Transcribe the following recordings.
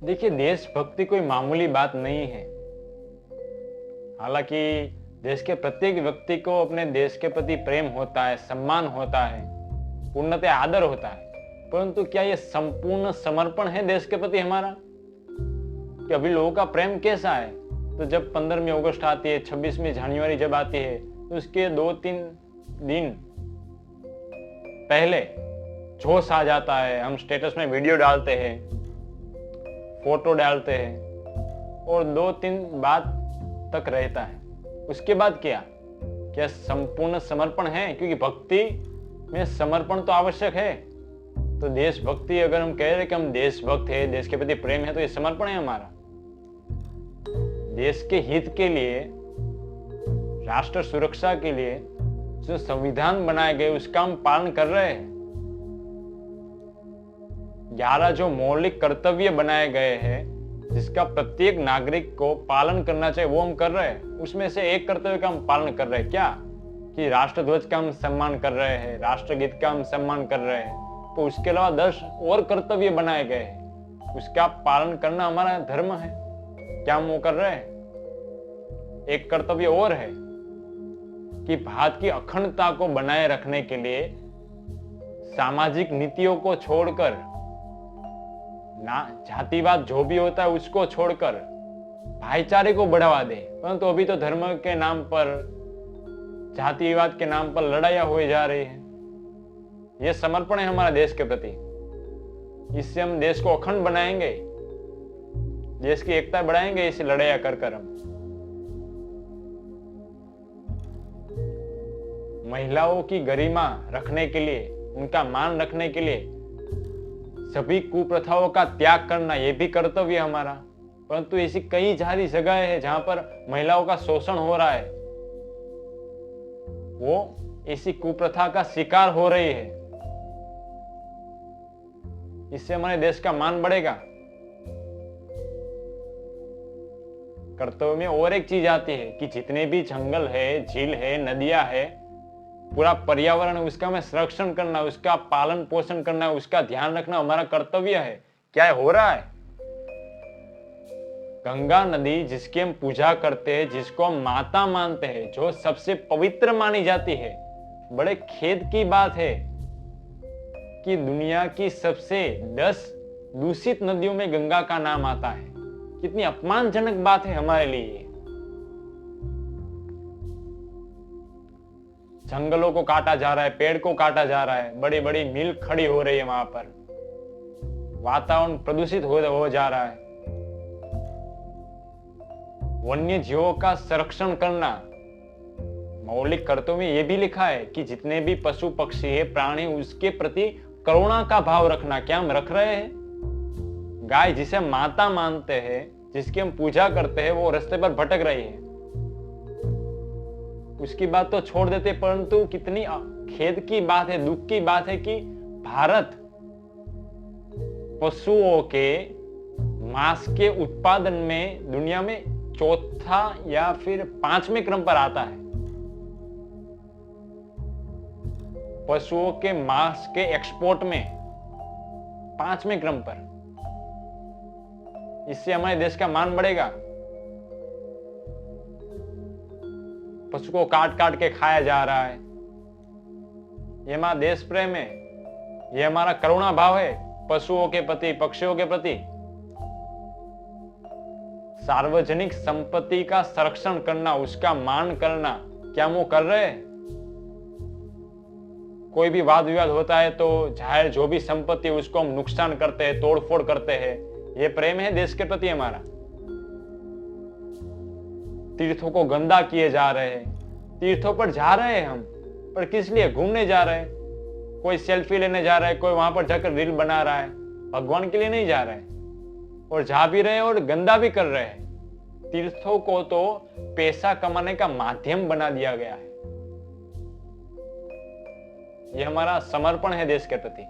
देखिए, देशभक्ति कोई मामूली बात नहीं है। हालांकि देश के प्रत्येक व्यक्ति को अपने देश के प्रति प्रेम होता है, सम्मान होता है, पूर्णतः आदर होता है, परंतु क्या यह संपूर्ण समर्पण है देश के प्रति हमारा? कि अभी लोगों का प्रेम कैसा है? तो जब 15वीं अगस्त आती है, 26वीं जनवरी जब आती है, तो उसके 2-3 दिन पहले जोश आ जाता है। हम स्टेटस में वीडियो डालते हैं, फोटो डालते हैं और 2-3 बाद तक रहता है। उसके बाद क्या संपूर्ण समर्पण है? क्योंकि भक्ति में समर्पण तो आवश्यक है। तो देशभक्ति, अगर हम कह रहे हैं कि हम देशभक्त है, देश के प्रति प्रेम है, तो ये समर्पण है हमारा। देश के हित के लिए, राष्ट्र सुरक्षा के लिए जो संविधान बनाए गए उसका हम पालन कर रहे हैं। 11 जो मौलिक कर्तव्य बनाए गए हैं जिसका प्रत्येक नागरिक को पालन करना चाहिए, वो हम कर रहे हैं। उसमें से एक कर्तव्य का हम पालन कर रहे हैं, क्या? कि राष्ट्रध्वज का हम सम्मान कर रहे हैं, राष्ट्रगीत का हम सम्मान कर रहे हैं। तो उसके अलावा 10 और कर्तव्य बनाए गए हैं, उसका पालन करना हमारा धर्म है। क्या हम वो कर रहे हैं? एक कर्तव्य और है कि भारत की अखंडता को बनाए रखने के लिए सामाजिक नीतियों को छोड़कर, ना जातिवाद जो भी होता है उसको छोड़कर भाईचारे को बढ़ावा दे। परंतु अभी तो धर्म के नाम पर, जातिवाद के नाम पर लड़ाइयां हुई जा रही है। यह समर्पण है हमारा देश के प्रति। इससे हम देश को अखंड बनाएंगे, देश की एकता बढ़ाएंगे, इसे लड़ाइयां कर कर। हम महिलाओं की गरिमा रखने के लिए, उनका मान रखने के लिए सभी कुप्रथाओं का त्याग करना, यह भी कर्तव्य है हमारा। परंतु ऐसी कई सारी जगह है जहां पर महिलाओं का शोषण हो रहा है, वो इसी कुप्रथा का शिकार हो रही है। इससे हमारे देश का मान बढ़ेगा। कर्तव्य में और एक चीज आती है कि जितने भी जंगल है, झील है, नदियां है, पूरा पर्यावरण, उसका हमें संरक्षण करना, उसका पालन पोषण करना, उसका ध्यान रखना हमारा कर्तव्य है। क्या हो रहा है? गंगा नदी जिसकी हम पूजा करते हैं, जिसको हम माता मानते हैं, जो सबसे पवित्र मानी जाती है, बड़े खेद की बात है कि दुनिया की सबसे 10 दूषित नदियों में गंगा का नाम आता है। कितनी अपमानजनक बात है हमारे लिए। जंगलों को काटा जा रहा है, पेड़ को काटा जा रहा है, बड़ी बड़ी मिल खड़ी हो रही है वहां पर, वातावरण प्रदूषित हो जा रहा है। वन्य जीवों का संरक्षण करना मौलिक कर्तव्य में यह भी लिखा है कि जितने भी पशु पक्षी है, प्राणी, उसके प्रति करुणा का भाव रखना। क्या हम रख रहे हैं? गाय जिसे माता मानते हैं, जिसकी हम पूजा करते हैं, वो रास्ते पर भटक रही है, उसकी बात तो छोड़ देते। परंतु कितनी खेद की बात है, दुख की बात है कि भारत पशुओं के मांस के उत्पादन में दुनिया में चौथा या फिर 5वें क्रम पर आता है। पशुओं के मांस के एक्सपोर्ट में 5वें क्रम पर। इससे हमारे देश का मान बढ़ेगा। पशु को काट काट के खाया जा रहा है, यह हमारा देश प्रेम है, यह हमारा करुणा भाव है पशुओं के प्रति, पक्षियों के प्रति। सार्वजनिक संपत्ति का संरक्षण करना, उसका मान करना, क्या हम वो कर रहे हैं? कोई भी वाद विवाद होता है तो जाहिर जो भी संपत्ति है उसको हम नुकसान करते हैं, तोड़फोड़ करते हैं। यह प्रेम है देश के प्रति हमारा। तीर्थों को गंदा किए जा रहे हैं। तीर्थों पर जा रहे हैं हम, पर किस लिए? घूमने जा रहे हैं। कोई सेल्फी लेने जा रहा है, कोई वहां पर जाकर रील बना रहा है, भगवान के लिए नहीं जा रहे हैं। और जा भी रहे हैं और गंदा भी कर रहे हैं। तीर्थों को तो पैसा कमाने का माध्यम बना दिया गया है। यह हमारा समर्पण है देश के प्रति।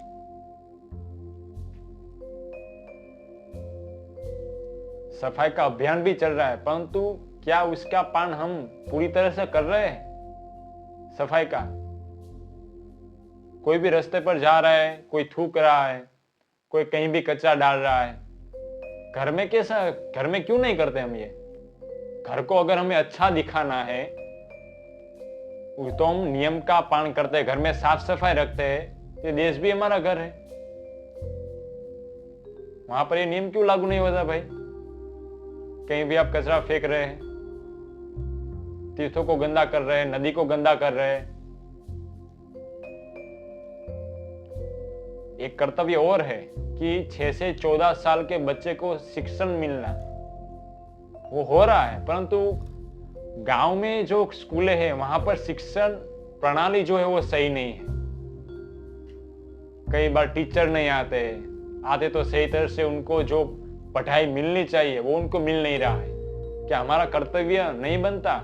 सफाई का अभियान भी चल रहा है, परंतु क्या उसका पालन हम पूरी तरह से कर रहे हैं? सफाई का कोई भी रास्ते पर जा रहा है, कोई थूक रहा है, कोई कहीं भी कचरा डाल रहा है, घर में क्यों नहीं करते हम ये? घर को अगर हमें अच्छा दिखाना है तो हम नियम का पालन करते हैं, घर में साफ सफाई रखते हैं। ये देश भी हमारा घर है, वहां पर ये नियम क्यों लागू नहीं होता भाई? कहीं भी आप कचरा फेंक रहे हैं, तीर्थों को गंदा कर रहे हैं, नदी को गंदा कर रहे हैं। एक कर्तव्य और है कि 6 से 14 साल के बच्चे को शिक्षण मिलना, वो हो रहा है, परंतु गांव में जो स्कूलें हैं वहां पर शिक्षण प्रणाली जो है वो सही नहीं है। कई बार टीचर नहीं आते तो सही तरह से उनको जो पढ़ाई मिलनी चाहिए वो उनको मिल नहीं रहा है। क्या हमारा कर्तव्य नहीं बनता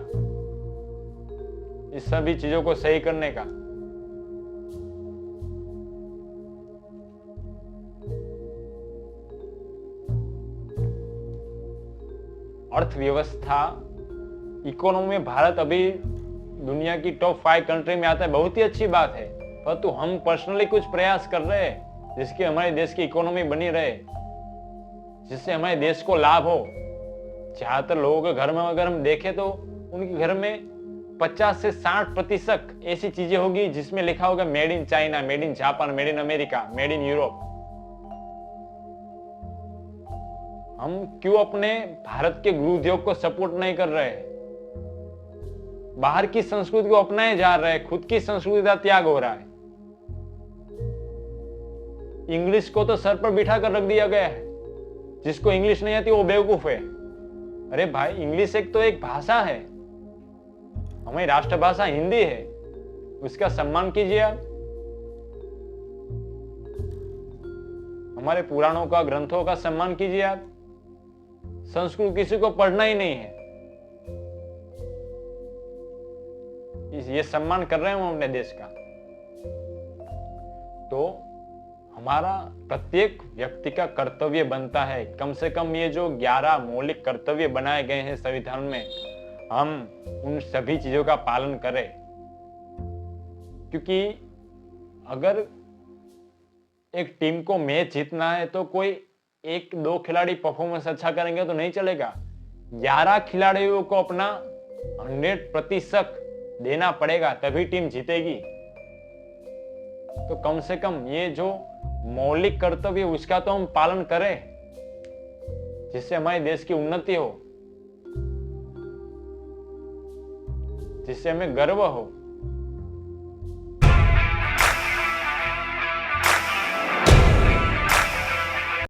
इस सभी चीजों को सही करने का? अर्थव्यवस्था, इकोनॉमी में भारत अभी दुनिया की टॉप 5 कंट्री में आता है, बहुत ही अच्छी बात है। परंतु हम पर्सनली कुछ प्रयास कर रहे हैं जिससे हमारे देश की इकोनॉमी बनी रहे, जिससे हमारे देश को लाभ हो। ज्यादातर लोगों के घर में अगर हम देखें तो उनके घर में 50 से 60% ऐसी चीजें होगी जिसमें लिखा होगा made in China, made in Japan, made in America, made in Europe. हम क्यों अपने भारत के गृह उद्योग को सपोर्ट नहीं कर रहे हैं? बाहर की संस्कृति को अपनाए जा रहे हैं, खुद की संस्कृति का त्याग हो रहा है। इंग्लिश को तो सर पर बिठा कर रख दिया गया है, जिसको इंग्लिश नहीं आती वो बेवकूफ है। अरे भाई, इंग्लिश एक भाषा है, हमारी राष्ट्रभाषा हिंदी है, उसका सम्मान कीजिए आप। हमारे पुराणों का, ग्रंथों का सम्मान कीजिए आप। संस्कृत किसी को पढ़ना ही नहीं है, ये सम्मान कर रहे हैं हम अपने देश का। तो हमारा प्रत्येक व्यक्ति का कर्तव्य बनता है कम से कम ये जो 11 मौलिक कर्तव्य बनाए गए हैं संविधान में, हम उन सभी चीजों का पालन करें। क्योंकि अगर एक टीम को मैच जीतना है तो कोई 1-2 खिलाड़ी परफॉर्मेंस अच्छा करेंगे तो नहीं चलेगा। 11 खिलाड़ियों को अपना 100% देना पड़ेगा, तभी टीम जीतेगी। तो कम से कम ये जो मौलिक कर्तव्य उसका तो हम पालन करें, जिससे हमारे देश की उन्नति हो, जिससे हमें गर्व हो।